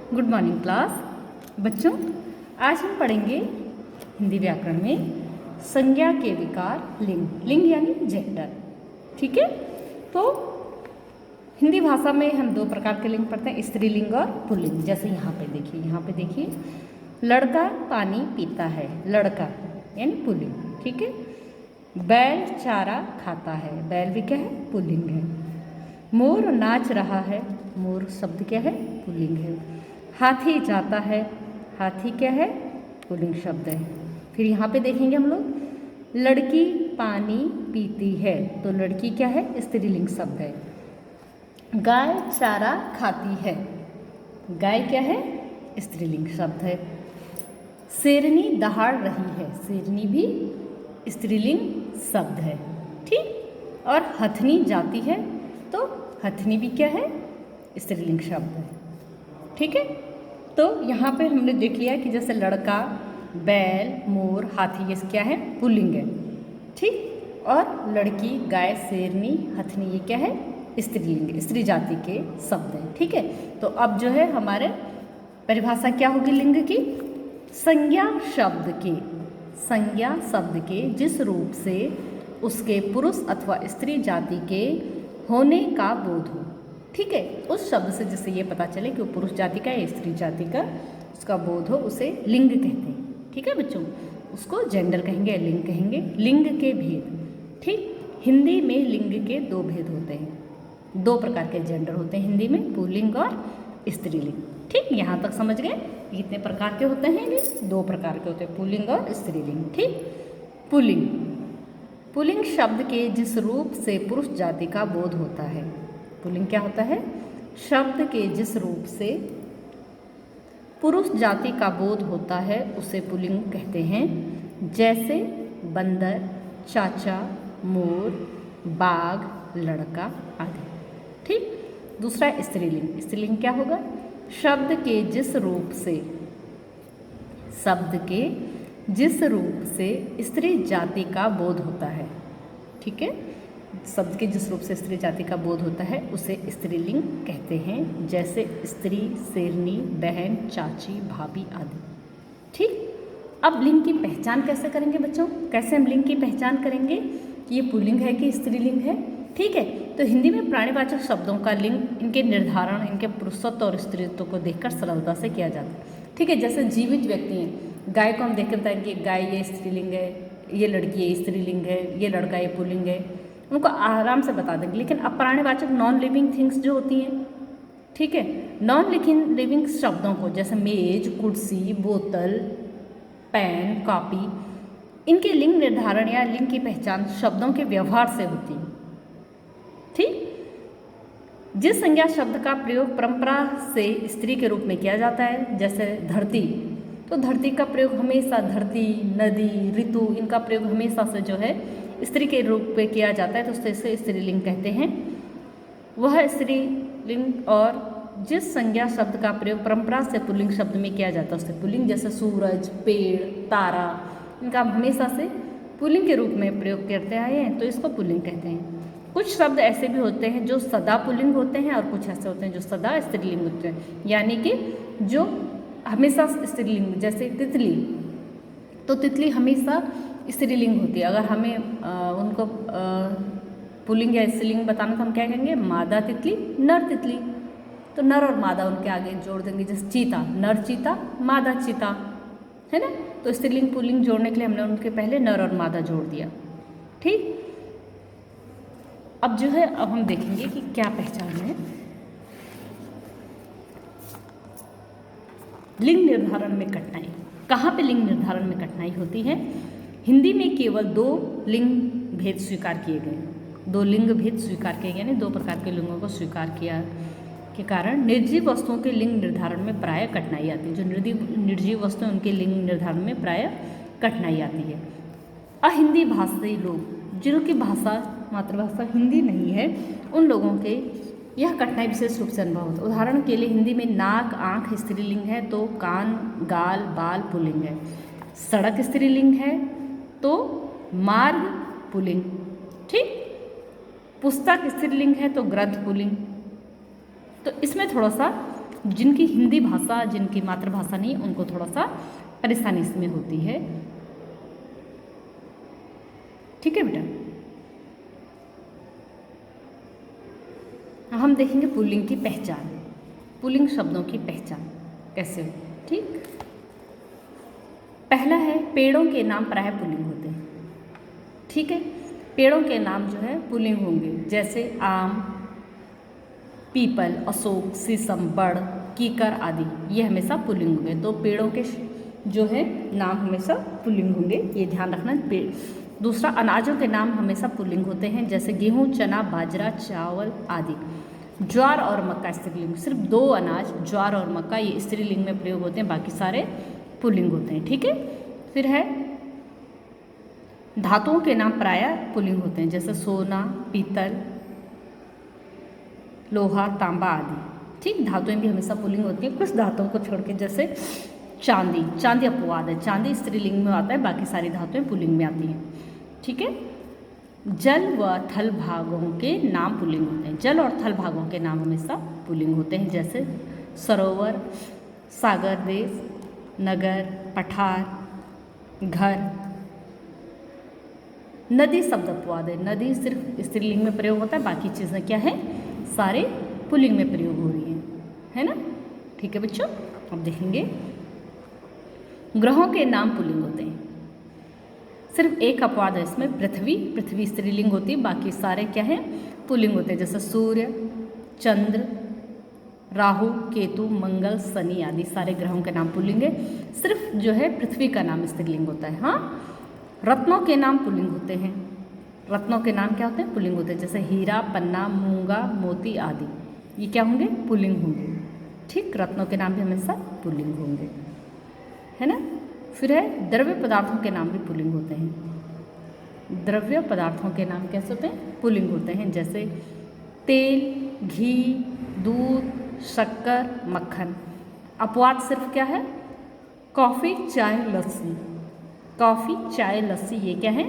Good morning class. बच्चों, आज हम पढ़ेंगे हिंदी व्याकरण में संज्ञा के विकार लिंग, लिंग यानी जेंडर। ठीक है, तो हिंदी भाषा में हम दो प्रकार के लिंग पढ़ते हैं, स्त्रीलिंग और पुल्लिंग। जैसे यहाँ पे देखिए, लड़का पानी पीता है, लड़का यानी पुल्लिंग। ठीक है, बैल चारा खाता है, बैल भी क्या है, पुल्लिंग है। मोर नाच रहा है, मोर शब्द क्या है, पुल्लिंग है। हाथी जाता है, हाथी क्या है, पुल्लिंग शब्द है। फिर यहाँ पे देखेंगे हम लोग, लड़की पानी पीती है, तो लड़की क्या है, स्त्रीलिंग शब्द है। गाय चारा खाती है, गाय क्या है, स्त्रीलिंग शब्द है। शेरनी दहाड़ रही है, शेरनी भी स्त्रीलिंग शब्द है। ठीक, और हथनी जाती है, तो हथनी भी क्या है, स्त्रीलिंग शब्द है। ठीक है, तो यहाँ पे हमने देख लिया कि जैसे लड़का, बैल, मोर, हाथी ये क्या है, पुल्लिंग है। ठीक, और लड़की, गाय, शेरनी, हथनी ये क्या है, स्त्रीलिंग, स्त्री जाति के शब्द हैं। ठीक है, तो अब जो है हमारे परिभाषा क्या होगी लिंग की, संज्ञा शब्द के, संज्ञा शब्द के जिस रूप से उसके पुरुष अथवा स्त्री जाति के होने का बोध हो। ठीक है, उस शब्द से जिससे ये पता चले कि वो पुरुष जाति का या स्त्री जाति का उसका बोध हो, उसे लिंग कहते हैं। ठीक है बच्चों, उसको जेंडर कहेंगे या लिंग कहेंगे। लिंग के भेद, ठीक, हिंदी में लिंग के दो भेद होते हैं, दो प्रकार के जेंडर होते हैं हिंदी में, पुल्लिंग और स्त्रीलिंग। ठीक, यहाँ तक समझ गए कितने प्रकार के होते हैं, ये दो प्रकार के होते हैं, पुल्लिंग और स्त्रीलिंग। ठीक, पुल्लिंग, पुल्लिंग शब्द के जिस रूप से पुरुष जाति का बोध होता है, पुल्लिंग क्या होता है, शब्द के जिस रूप से पुरुष जाति का बोध होता है उसे पुल्लिंग कहते हैं। जैसे बंदर, चाचा, मोर, बाघ, लड़का आदि। ठीक, दूसरा स्त्रीलिंग, स्त्रीलिंग क्या होगा, शब्द के जिस रूप से, शब्द के जिस रूप से स्त्री जाति का बोध होता है। ठीक है, शब्द के जिस रूप से स्त्री जाति का बोध होता है उसे स्त्रीलिंग कहते हैं। जैसे स्त्री, शेरनी, बहन, चाची, भाभी आदि। ठीक, अब लिंग की पहचान कैसे करेंगे बच्चों, कैसे हम लिंग की पहचान करेंगे कि ये पुल्लिंग है कि स्त्रीलिंग है। ठीक है, तो हिंदी में प्राणीवाचक शब्दों का लिंग इनके निर्धारण, इनके पुरुषत्व और स्त्रीत्व को देखकर सरलता से किया जाता है। ठीक है, जैसे जीवित व्यक्ति हैं, गाय को हम देख कर बताएंगे गाय ये स्त्रीलिंग है, ये लड़की ये स्त्रीलिंग है, ये लड़का ये पुल्लिंग है, उनको आराम से बता देंगे। लेकिन अप्राणीवाचक नॉन लिविंग थिंग्स जो होती हैं, ठीक है, नॉन लिविंग शब्दों को, जैसे मेज, कुर्सी, बोतल, पेन, कॉपी, इनके लिंग निर्धारण या लिंग की पहचान शब्दों के व्यवहार से होती है। ठीक, जिस संज्ञा शब्द का प्रयोग परंपरा से स्त्री के रूप में किया जाता है, जैसे धरती, तो धरती का प्रयोग हमेशा, धरती, नदी, ऋतु, इनका प्रयोग हमेशा से जो है स्त्री के रूप में किया जाता है, तो उससे इसे स्त्रीलिंग कहते हैं। वह स्त्रीलिंग, और जिस संज्ञा शब्द का प्रयोग परंपरा से पुल्लिंग शब्द में किया जाता है उससे पुल्लिंग, जैसे सूरज, पेड़, तारा, इनका हमेशा से पुल्लिंग के रूप में प्रयोग करते आए हैं, तो इसको पुल्लिंग कहते हैं। कुछ शब्द ऐसे भी होते हैं जो सदा पुल्लिंग होते हैं, और कुछ ऐसे होते हैं जो सदा स्त्रीलिंग होते हैं, यानी कि जो हमेशा स्त्रीलिंग, जैसे तितली, तो तितली हमेशा स्त्रीलिंग होती है। अगर हमें उनको पुल्लिंग या स्त्रीलिंग बताना तो हम क्या कहेंगे, मादा तितली, नर तितली, तो नर और मादा उनके आगे जोड़ देंगे। जैसे चीता, नर चीता, मादा चीता, है ना, तो स्त्रीलिंग पुल्लिंग जोड़ने के लिए हमने उनके पहले नर और मादा जोड़ दिया। ठीक, अब जो है, अब हम देखेंगे कि क्या पहचान है लिंग निर्धारण में कठिनाई। कहाँ पे लिंग निर्धारण में कठिनाई होती है, हिंदी में केवल दो लिंग भेद स्वीकार किए गए, दो लिंग भेद स्वीकार किए गए, यानी दो प्रकार के लिंगों को स्वीकार किया के कारण निर्जीव वस्तुओं के लिंग निर्धारण में प्रायः कठिनाई आती है। जो निर्जीव वस्तुएं, उनके लिंग निर्धारण में प्रायः कठिनाई आती है। अहिंदी भाषी लोग, जिनकी भाषा, मातृभाषा हिंदी नहीं है, उन लोगों के यह कठिनाई विशेष रूप से अनुभव होता है। उदाहरण के लिए हिंदी में नाक, आँख स्त्रीलिंग है, तो कान, गाल, बाल पुल्लिंग है। सड़क स्त्रीलिंग है, तो मार्ग पुल्लिंग। ठीक, पुस्तक स्त्रीलिंग है, तो ग्रंथ पुल्लिंग। तो इसमें थोड़ा सा जिनकी हिंदी भाषा, जिनकी मातृभाषा नहीं, उनको थोड़ा सा परेशानी इसमें होती है। ठीक है बेटा, हम देखेंगे पुल्लिंग की पहचान, पुल्लिंग शब्दों की पहचान कैसे हो। ठीक, पहला है पेड़ों के नाम प्रायः पुल्लिंग होते हैं। ठीक है, पेड़ों के नाम जो है पुल्लिंग होंगे, जैसे आम, पीपल, अशोक, शीशम, बड़, कीकर आदि, ये हमेशा पुल्लिंग होंगे। तो पेड़ों के जो है नाम हमेशा पुल्लिंग होंगे, ये ध्यान रखना। दूसरा, अनाजों के नाम हमेशा पुल्लिंग होते हैं, जैसे गेहूँ, चना, बाजरा, चावल आदि। ज्वार और मक्का स्त्रीलिंग, सिर्फ 2 अनाज ज्वार और मक्का ये स्त्रीलिंग में प्रयोग होते हैं, बाकी सारे पुल्लिंग होते हैं। ठीक है, फिर है धातुओं के नाम प्रायः पुल्लिंग होते हैं, जैसे सोना, पीतल, लोहा, तांबा आदि। ठीक, धातुएं भी हमेशा पुल्लिंग होती हैं, कुछ धातुओं को छोड़ के, जैसे चांदी, चांदी अपवाद है, चांदी स्त्रीलिंग में आता है, बाकी सारी धातुएं पुल्लिंग में आती हैं। ठीक है, जल व थल भागों के नाम पुल्लिंग होते हैं, जल और थल भागों के नाम हमेशा पुल्लिंग होते हैं, जैसे सरोवर, सागर देश, नगर, पठार, घर। नदी शब्द अपवाद है, नदी सिर्फ स्त्रीलिंग में प्रयोग होता है, बाकी चीज़ें क्या है, सारे पुल्लिंग में प्रयोग हो रही हैं, है ना। ठीक है बच्चों, अब देखेंगे ग्रहों के नाम पुल्लिंग होते हैं, सिर्फ एक अपवाद है इसमें, पृथ्वी, पृथ्वी स्त्रीलिंग होती है, बाकी सारे क्या है, पुल्लिंग होते हैं, जैसे सूर्य, चंद्र, राहु, केतु, मंगल, शनि आदि सारे ग्रहों के नाम पुल्लिंग है, सिर्फ जो है पृथ्वी का नाम स्त्रीलिंग होता है। हाँ, रत्नों के नाम पुल्लिंग होते हैं, रत्नों के नाम क्या होते हैं, पुल्लिंग होते हैं, जैसे हीरा, पन्ना, मूंगा, मोती आदि, ये क्या होंगे, पुल्लिंग होंगे। ठीक, रत्नों के नाम भी हमेशा पुल्लिंग होंगे, है ना। फिर है द्रव्य पदार्थों के नाम भी पुल्लिंग होते हैं, द्रव्य पदार्थों के नाम कैसे होते हैं, पुल्लिंग होते हैं, जैसे तेल, घी, दूध, शक्कर, मक्खन। अपवाद सिर्फ क्या है, कॉफ़ी, चाय, लस्सी, कॉफ़ी, चाय, लस्सी ये क्या है,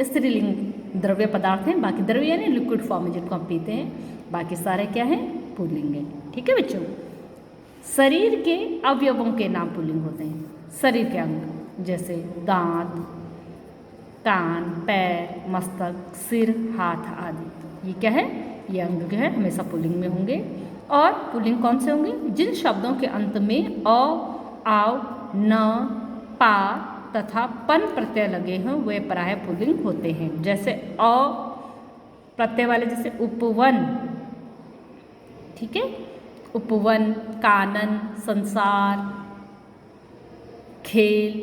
स्त्रीलिंग द्रव्य पदार्थ हैं, बाकी द्रव्य यानी लिक्विड फॉर्म में जिनको हम पीते हैं, बाकी सारे क्या हैं, पुल्लिंग है। ठीक है बच्चों, शरीर के अवयवों के नाम पुल्लिंग होते हैं, शरीर के अंग, जैसे दांत, कान, पैर, मस्तक, सिर, हाथ आदि, ये क्या है, ये अंग जो है हमेशा पुल्लिंग में होंगे। और पुल्लिंग कौन से होंगे, जिन शब्दों के अंत में अ, आव, न, पा तथा पन प्रत्यय लगे हों वे प्रायः पुल्लिंग होते हैं, जैसे अ प्रत्यय वाले, जैसे उपवन। ठीक है, उपवन, कानन, संसार, खेल,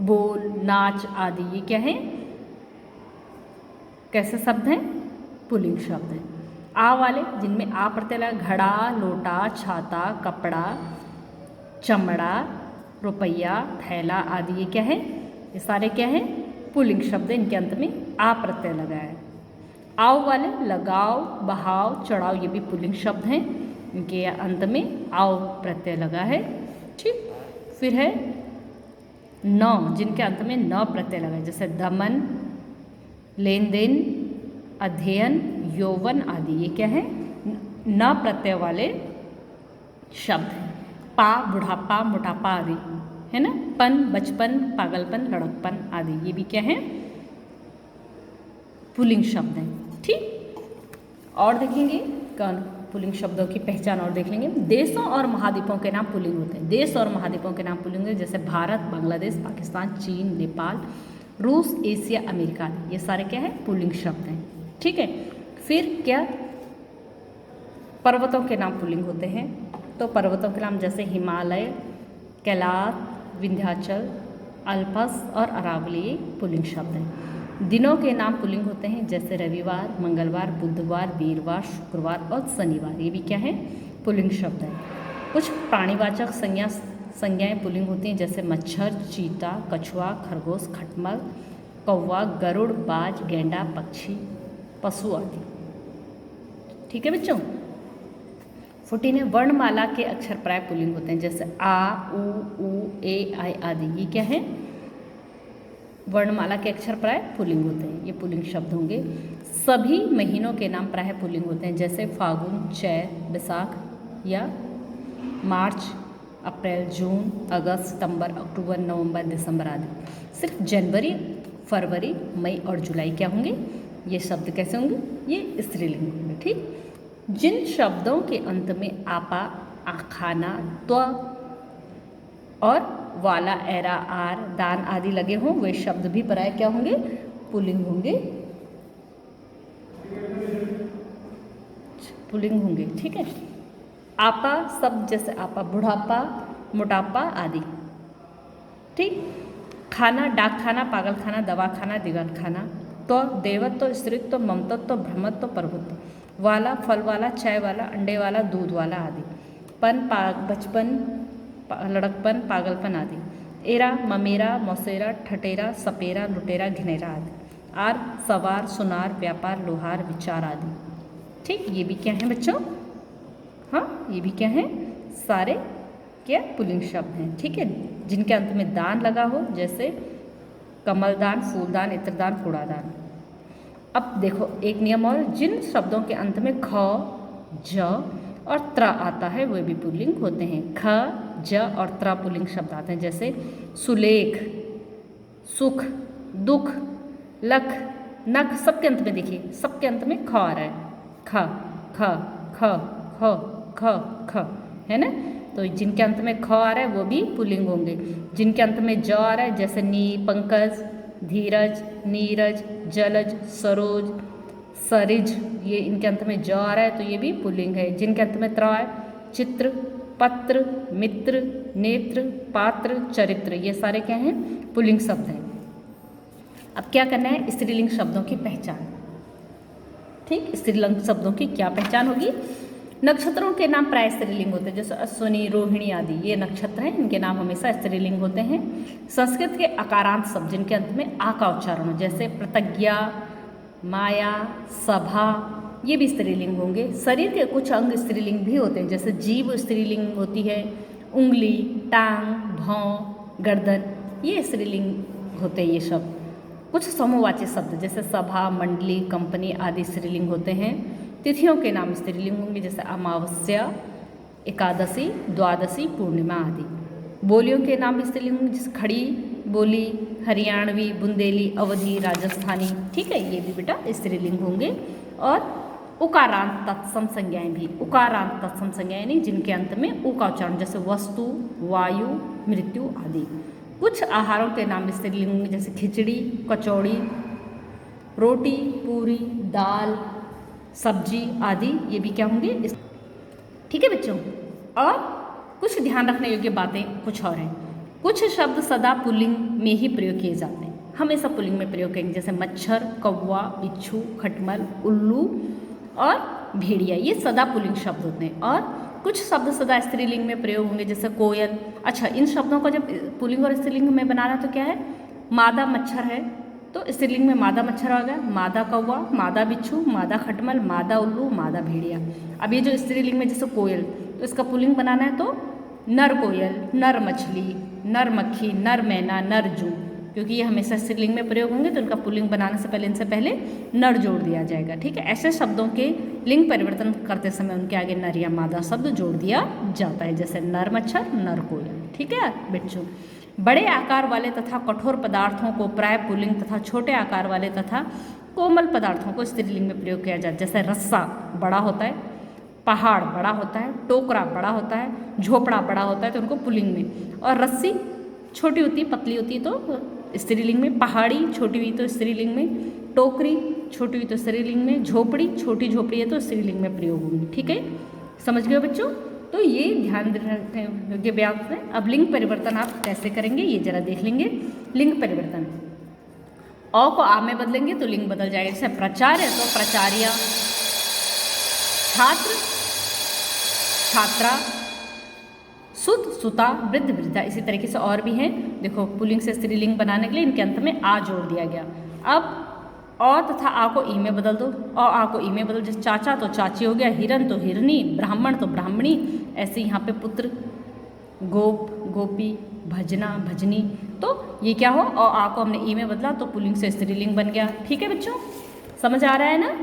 बोल, नाच आदि, ये क्या है, कैसे शब्द हैं, पुल्लिंग शब्द हैं। आ वाले, जिनमें आ प्रत्यय लगा, घड़ा, लोटा, छाता, कपड़ा, चमड़ा, रुपया, थैला आदि, ये क्या है, ये सारे क्या है, पुल्लिंग शब्द, इनके अंत में आ प्रत्यय लगा है। आओ वाले, लगाओ, बहाव, चढ़ाओ, ये भी पुल्लिंग शब्द हैं, इनके अंत में आओ प्रत्यय लगा है। ठीक, फिर है न, जिनके अंत में न प्रत्यय लगा है, जैसे दमन, लेन देन, अध्ययन, यौवन आदि, ये क्या है, न प्रत्यय वाले शब्द हैं। पा, बुढ़ापा, मोटापा आदि, है ना। पन, बचपन, पागलपन, लड़कपन आदि, ये भी क्या है, पुल्लिंग शब्द हैं। ठीक, और देखेंगे कौन पुल्लिंग शब्दों की पहचान और देख लेंगे। देशों और महाद्वीपों के नाम पुल्लिंग होते हैं, देश और महाद्वीपों के नाम पुल्लिंग होते हैं, जैसे भारत, बांग्लादेश, पाकिस्तान, चीन, नेपाल, रूस, एशिया, अमेरिका, ये सारे क्या है, पुल्लिंग शब्द हैं। ठीक है, फिर क्या, पर्वतों के नाम पुल्लिंग होते हैं, तो पर्वतों के नाम जैसे हिमालय, कैलाश, विंध्याचल, अल्पस और अरावली, ये पुल्लिंग शब्द हैं। दिनों के नाम पुल्लिंग होते हैं, जैसे रविवार, मंगलवार, बुधवार, वीरवार, शुक्रवार और शनिवार, ये भी क्या है, पुल्लिंग शब्द है। कुछ प्राणीवाचक संज्ञाएं पुल्लिंग होती हैं, जैसे मच्छर, चीता, कछुआ, खरगोश, खटमल, कौवा, गरुड़, बाज, गेंडा, पक्षी, पशु आदि। ठीक है बच्चों, 14 वर्णमाला के अक्षर प्राय पुल्लिंग होते हैं, जैसे आ, उ, ए, आई आदि, ये क्या है, वर्णमाला के अक्षर प्राय पुल्लिंग होते हैं, ये पुल्लिंग शब्द होंगे। सभी महीनों के नाम प्राय पुल्लिंग होते हैं, जैसे फागुन, चैत, बैसाख, या मार्च, अप्रैल, जून, अगस्त, सितंबर, अक्टूबर, नवंबर, दिसंबर आदि। सिर्फ जनवरी, फरवरी, मई और जुलाई क्या होंगे, ये शब्द कैसे होंगे, ये स्त्रीलिंग होंगे। ठीक, जिन शब्दों के अंत में आपा, आखाना, त्व और वाला, एरा, आर, दान आदि लगे हों वे शब्द भी प्राय क्या होंगे, पुल्लिंग होंगे, पुल्लिंग होंगे। ठीक है, आपा शब्द जैसे आपा बुढ़ापा, मोटापा आदि। ठीक, खाना डाकखाना, पागलखाना, दवाखाना, दीवानखाना। तो देवत्व, स्त्रीत्व, ममतत्व, ब्रह्मत्व, प्रभुत्व। वाला फल वाला, चाय वाला, अंडे वाला, दूध वाला आदि। पन, बचपन, लड़कपन, पागलपन आदि। एरा, ममेरा, मौसेरा, ठटेरा, सपेरा, लुटेरा, घिनेरा आदि। आर, सवार, सुनार, व्यापार, लोहार, विचार आदि। ठीक, ये भी क्या है बच्चों, हाँ ये भी क्या है, सारे क्या पुल्लिंग शब्द हैं। ठीक है, जिनके अंत में दान लगा हो, जैसे कमलदान, फूलदान, इत्रदान, कूड़ादान। अब देखो एक नियम और, जिन शब्दों के अंत में ख, ज और त्र आता है वे भी पुल्लिंग होते हैं। ख, ज और त्र पुल्लिंग शब्द आते हैं, जैसे सुलेख, सुख, दुख, लख, नख। सबके अंत में देखिए, सबके अंत में ख आ रहा है, ख ख ख ख ख ख, है ना। तो जिनके अंत में ख आ रहा है वो भी पुल्लिंग होंगे। जिनके अंत में ज आ रहा है, जैसे नी, पंकज, धीरज, नीरज, जलज, सरोज, सरिज, ये इनके अंत में ज आ रहा है तो ये भी पुल्लिंग है। जिनके अंत में त्र है, चित्र, पत्र, मित्र, नेत्र, पात्र, चरित्र, ये सारे क्या हैं, पुल्लिंग शब्द हैं। अब क्या करना है, स्त्रीलिंग शब्दों की पहचान। ठीक, स्त्रीलिंग शब्दों की क्या पहचान होगी, नक्षत्रों के नाम प्राय स्त्रीलिंग होते हैं, जैसे अश्विनी, रोहिणी आदि, ये नक्षत्र हैं, इनके नाम हमेशा स्त्रीलिंग होते हैं। संस्कृत के अकारांत शब्द जिनके अंत में आ का उच्चारण हो, जैसे प्रतिज्ञा, माया, सभा, ये भी स्त्रीलिंग होंगे। शरीर के कुछ अंग स्त्रीलिंग भी होते हैं, जैसे जीभ स्त्रीलिंग होती है, उंगली, टांग, भौं, गर्दन, ये स्त्रीलिंग होते हैं ये शब्द। कुछ समूहवाची शब्द जैसे सभा, मंडली, कंपनी आदि स्त्रीलिंग होते हैं। तिथियों के नाम स्त्रीलिंग होंगे, जैसे अमावस्या, एकादशी, द्वादशी, पूर्णिमा आदि। बोलियों के नाम स्त्रीलिंग होंगे, जैसे खड़ी बोली, हरियाणवी, बुंदेली, अवधी, राजस्थानी। ठीक है, ये भी बेटा स्त्रीलिंग होंगे। और उकारांत तत्सम संज्ञाएं भी, उकारांत तत्सम संज्ञाएं नहीं जिनके अंत में उ का उच्चारण, जैसे वस्तु, वायु, मृत्यु आदि। कुछ आहारों के नाम स्त्रीलिंग होंगे, जैसे खिचड़ी, कचौड़ी, रोटी, पूरी, दाल, सब्जी आदि, ये भी क्या होंगे। ठीक है बच्चों, और कुछ ध्यान रखने योग्य बातें कुछ और हैं। कुछ शब्द सदा पुल्लिंग में ही प्रयोग किए जाते हैं, हमेशा पुल्लिंग में प्रयोग करेंगे, जैसे मच्छर, कौवा, बिच्छू, खटमल, उल्लू और भेड़िया, ये सदा पुल्लिंग शब्द होते हैं। और कुछ शब्द सदा स्त्रीलिंग में प्रयोग होंगे, जैसे कोयल। अच्छा, इन शब्दों को जब पुल्लिंग और स्त्रीलिंग में बनाना तो क्या है, मादा मच्छर है तो स्त्रीलिंग में मादा मच्छर आ गया, मादा कौवा, मादा बिच्छू, मादा खटमल, मादा उल्लू, मादा भेड़िया। अब ये जो स्त्रीलिंग में जैसे कोयल, तो इसका पुल्लिंग बनाना है तो नर कोयल, नर मछली, नर मक्खी, नर मैना, नर जू, क्योंकि ये हमेशा स्त्रीलिंग में प्रयोग होंगे तो इनका पुल्लिंग बनाने से पहले इनसे पहले नर जोड़ दिया जाएगा। ठीक है, ऐसे शब्दों के लिंग परिवर्तन करते समय उनके आगे नर या मादा शब्द जोड़ दिया जाता है, जैसे नर मच्छर, नर कोयल। ठीक है बच्चों, बड़े आकार वाले तथा कठोर पदार्थों को प्राय पुल्लिंग तथा छोटे आकार वाले तथा कोमल पदार्थों को स्त्रीलिंग में प्रयोग किया जाता है, जैसे रस्सा बड़ा होता है, पहाड़ बड़ा होता है, टोकरा बड़ा होता है, झोपड़ा बड़ा होता है तो उनको पुल्लिंग में, और रस्सी छोटी होती है, पतली होती है तो स्त्रीलिंग में, पहाड़ी छोटी हुई तो स्त्रीलिंग में, टोकरी छोटी हुई तो स्त्रीलिंग में, झोपड़ी छोटी झोपड़ी है तो स्त्रीलिंग में प्रयोग होंगी। ठीक है, समझ गए बच्चों, तो ये ध्यान रखने योग्य बात है। अब लिंग परिवर्तन आप कैसे करेंगे ये जरा देख लेंगे। लिंग परिवर्तन, अ को आ में बदलेंगे तो लिंग बदल जाएगा, जैसे प्राचार्य तो प्राचार्या, छात्र, छात्रा, सुत, सुता, वृद्ध, वृद्धा, इसी तरीके से और भी हैं। देखो पुल्लिंग से स्त्रीलिंग बनाने के लिए इनके अंत में आ जोड़ दिया गया। अब अ तथा आ को ई में बदल दो, आ को ई में बदल, जैसे चाचा तो चाची हो गया, हिरन तो हिरनी, ब्राह्मण तो ब्राह्मणी, ऐसे यहाँ पे पुत्र, गोप, गोपी, भजना, भजनी, तो ये क्या हो, आ को हमने ई में बदला तो पुल्लिंग से स्त्रीलिंग बन गया। ठीक है बच्चों, समझ आ रहा है ना।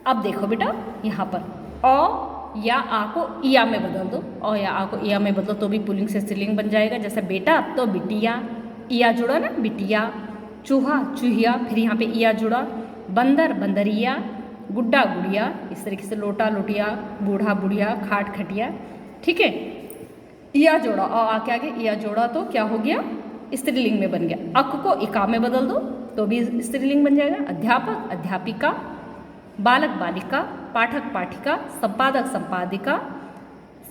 अब देखो बेटा यहाँ पर अ या आ को इया में बदल दो, औ या आ को इया में बदलो तो भी पुल्लिंग से स्त्रीलिंग बन जाएगा। जैसे बेटा तो बिटिया, इया जुड़ा ना बिटिया, चूहा चूहिया, फिर यहाँ पे इया जुड़ा, बंदर बंदरिया, गुड्डा गुड़िया, इस तरीके से लोटा लोटिया, बूढ़ा बुढ़िया, खाट खटिया। ठीक है, इया जोड़ा और आके आगे इया जोड़ा तो क्या हो गया, स्त्रीलिंग में बन गया। अक को इका में बदल दो तो भी स्त्रीलिंग बन जाएगा। अध्यापक अध्यापिका, बालक बालिका, पाठक पाठिका, संपादक संपादिका,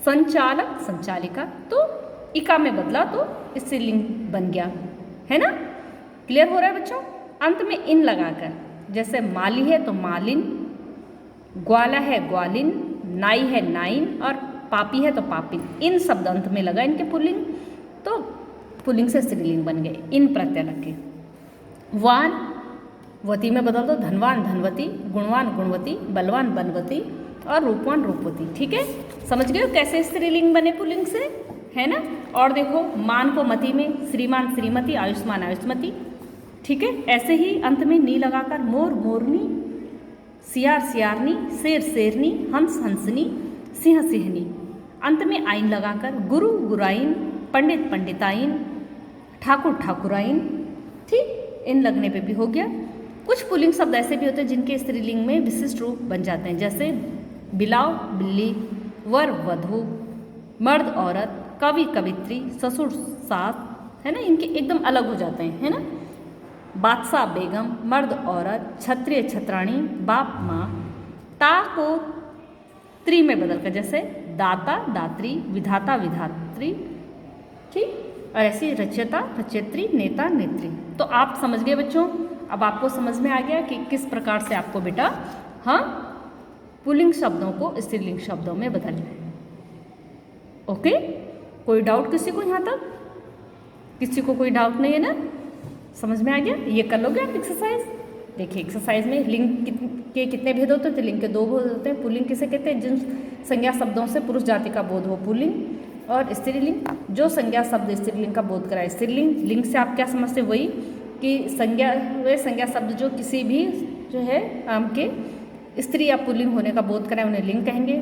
संचालक संचालिका, तो इका में बदला तो स्त्रीलिंग बन गया, है ना। क्लियर हो रहा है बच्चों। अंत में इन लगाकर, जैसे माली है तो मालिन, ग्वाला है ग्वालिन, नाई है नाइन और पापी है तो पापिन। इन शब्द अंत में लगा इनके पुल्लिंग, तो पुल्लिंग से स्त्रीलिंग बन गए इन प्रत्यय लग के। वान वती में बदल दो, धनवान धनवती, गुणवान गुणवती, बलवान बनवती और रूपवान रूपवती। ठीक है, समझ गए हो कैसे स्त्रीलिंग बने पुल्लिंग से, है ना। और देखो मान को मती में, श्रीमान श्रीमती, आयुष्मान आयुष्मती। ठीक है, ऐसे ही अंत में नी लगाकर मोर मोरनी, सियार सियारनी, शेर शेरनी, हंस हंसनी, सिंह सिंहनी। अंत में आइन लगाकर गुरु गुराइन, पंडित पंडिताइन, ठाकुर ठाकुराइन। ठीक, इन लगने पे भी हो गया। कुछ पुल्लिंग शब्द ऐसे भी होते हैं जिनके स्त्रीलिंग में विशिष्ट रूप बन जाते हैं, जैसे बिलाव बिल्ली, वर वधू, मर्द औरत, कवि कवित्री, ससुर सास, है ना। इनके एकदम अलग हो जाते हैं, है ना। बादशाह बेगम, मर्द औरत, क्षत्रिय छत्राणी, बाप माँ। ता को त्री में बदलकर, जैसे दाता दात्री, विधाता विधात्री। ठीक, और ऐसी रचयिता रचयित्री, नेता नेत्री। तो आप समझ गए बच्चों। अब आपको समझ में आ गया कि किस प्रकार से आपको बेटा हाँ पुल्लिंग शब्दों को स्त्रीलिंग शब्दों में बदलना है। ओके, कोई डाउट किसी को यहाँ तक? किसी को कोई डाउट नहीं है ना? समझ में आ गया? ये कर लोगे आप एक्सरसाइज। देखिए एक्सरसाइज में लिंग के कितने भेद होते हैं? लिंग के 2 भेद होते हैं। पुल्लिंग किसे कहते हैं? जिन संज्ञा शब्दों से पुरुष जाति का बोध हो पुल्लिंग, और स्त्रीलिंग जो संज्ञा शब्द स्त्रीलिंग का बोध कराए स्त्रीलिंग। लिंग से आप क्या समझते? वही कि वे संज्ञा शब्द जो किसी भी जो है आम के स्त्री या पुल्लिंग होने का बोध कराए उन्हें लिंग कहेंगे।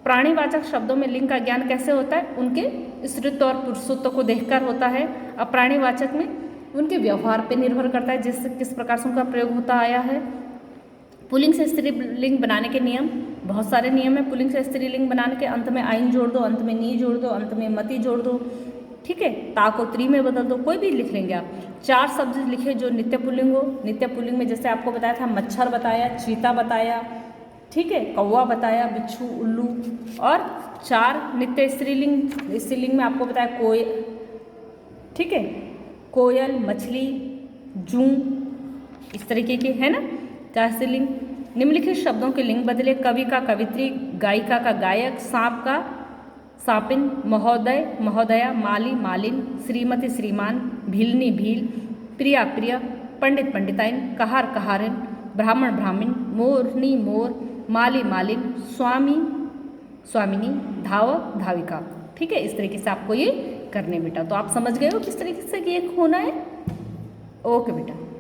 प्राणीवाचक शब्दों में लिंग का ज्ञान कैसे होता है? उनके स्त्रीत्व और पुरुषत्व को देखकर होता है। अब प्राणीवाचक में उनके व्यवहार पर निर्भर करता है, जिस किस प्रकार से उनका प्रयोग होता आया है। पुल्लिंग से स्त्रीलिंग बनाने के नियम, बहुत सारे नियम है पुल्लिंग से स्त्रीलिंग बनाने के। अंत में आइन जोड़ दो, अंत में नी जोड़ दो, अंत में मति जोड़ दो। ठीक है, ता को त्री में बदल दो, कोई भी लिख लेंगे आप। 4 शब्द लिखे जो नित्य पुल्लिंग हो। नित्य पुल्लिंग में जैसे आपको बताया था, मच्छर बताया, चीता बताया, ठीक है, कौवा बताया, बिच्छू, उल्लू। और 4 नित्य स्त्रीलिंग। स्त्रीलिंग में आपको बताया कोय, ठीक है, कोयल, मछली, जूं, इस तरीके के, है ना 4 स्त्रीलिंग। निम्नलिखित शब्दों के लिंग बदले। कवि का कवित्री, गायिका का गायक, सांप का सापिन, महोदय महोदया, माली मालिन, श्रीमती श्रीमान, भीलनी भील, प्रिया प्रिय, पंडित पंडिताइन, कहार कहारिन, ब्राह्मण ब्राह्मण, मोरनी मोर, माली मालिन, स्वामी स्वामिनी, धावक धाविका। ठीक है, इस तरीके से आपको ये करने बेटा। तो आप समझ गए हो किस तरीके से ये होना है। ओके बेटा।